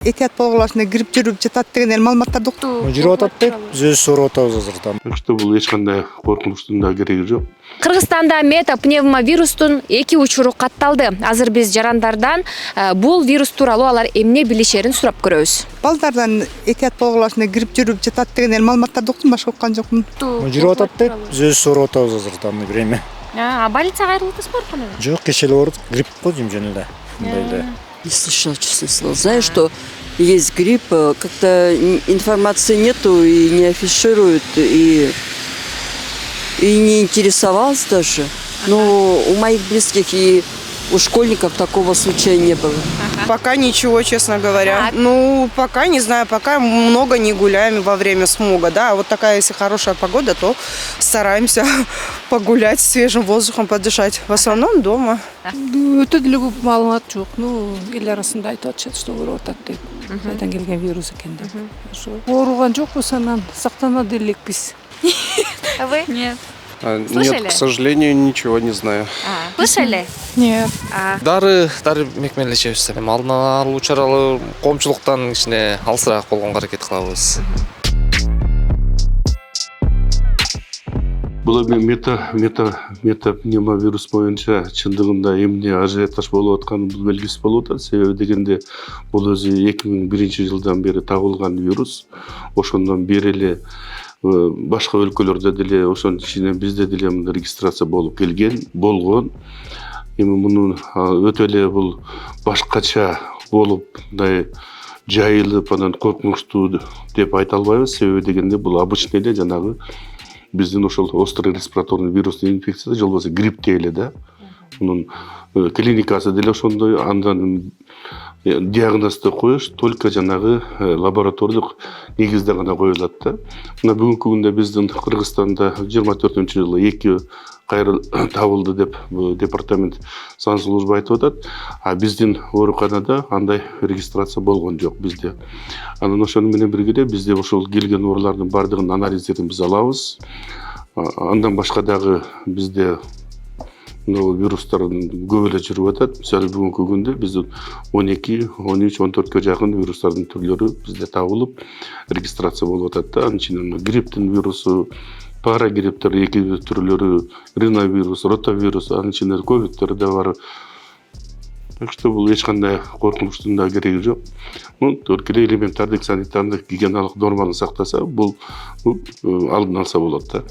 Этият болгулашына кирип жүрүп жатат деген маалыматтарды уктум. Жүрүп атат деп биз өз сурап атабыз азырдан. Так что бул эч кандай коркунучтун да кереги жок. Кыргызстанда метапневмовирустун 2 учуру катталды. Азыр биз жарандардан бул вирус тууралуу алар эмне билишерин сурап көрөбүз. Балдардан этият болгулашына кирип жүрүп жатат деген маалыматтарды уктум, башка уккан жокмун. Жүрүп атат деп биз өз сурап атабыз азырдан время. Больницага кайрылып атасызбы барканы? Жок, кечээ эле бардык, грипп го дейм жөн эле. Не слышала, честное слово. Знаю, что есть грипп, как-то информации нету и не афишируют, и не интересовалась даже. Но у моих близких и у школьников такого случая не было. Пока ничего, честно говоря. Ну, пока не знаю, пока много не гуляем во время смога, да. Вот такая, если хорошая погода, то стараемся погулять свежим воздухом, подышать. В основном дома. Өтө деле көп маалымат жок. Ну, эл арасында айтып атышат, что ооруп атат деп. Кайдан келген вирус экен деп. Ошо ооруган жокпуз, анан сактана делекпиз. А вы? Нет. Слышали? Нет, к сожалению, ничего не знаю. Слышали? Нет. Дары мекмелешебиз. Алдын алуу чаралары коомчулуктан кичине алысыраак болгонго аракет кылабыз. Бул метапневмовирус боюнча чындыгында эмне ажиотаж болуп атканы бул белгисиз болуп атат. Себеби дегенде бул өзү 2001 жылдан бери табылган вирус. Ошондон бери эле башка өлкөлөрдө деле ошонун ичинен бизде деле регистрация болуп келген, болгон. Эми мунун өтө эле бул башкача болуп, мындай жайылып, анан коркунучтуу деп айта албайбыз. Себеби дегенде бул обычный эле жанагы биздин ошол острый респираторный вирусный инфекция же болбосо грипп эле да. Мунун клиникасы деле ошондой, андан диагнозду коюш только жанагы лабораториялык негизде гана коюлат да. Мына бүгүнкү күндө биздин Кыргызстанда 24-жылы 2 кайрыл табылды деп департамент сандык служба айтып атат. А биздин ооруканада андай регистрация болгон жок бизде. Анан ошону менен бирге бизде ошол келген оорулардын бардыгынын анализдерин биз алабыз. Андан башка дагы бизде вирустар көп эле жүрүп атат. Мисалы бүгүнкү күндө биздин 12, 13, 14кө жакын вирустардын түрлөрү бизде табылып регистрация болуп атат да. Анын ичинен грипптин вирусу, парагрипптер 2 түрлөрү, риновирус, ротавирус, анын ичинде ковидтер да бар. Так что бул эч кандай коркунучтун да кереги жок. Только элементардык санитардык гигиеналык норманы сактаса, бул алдын алса болот да.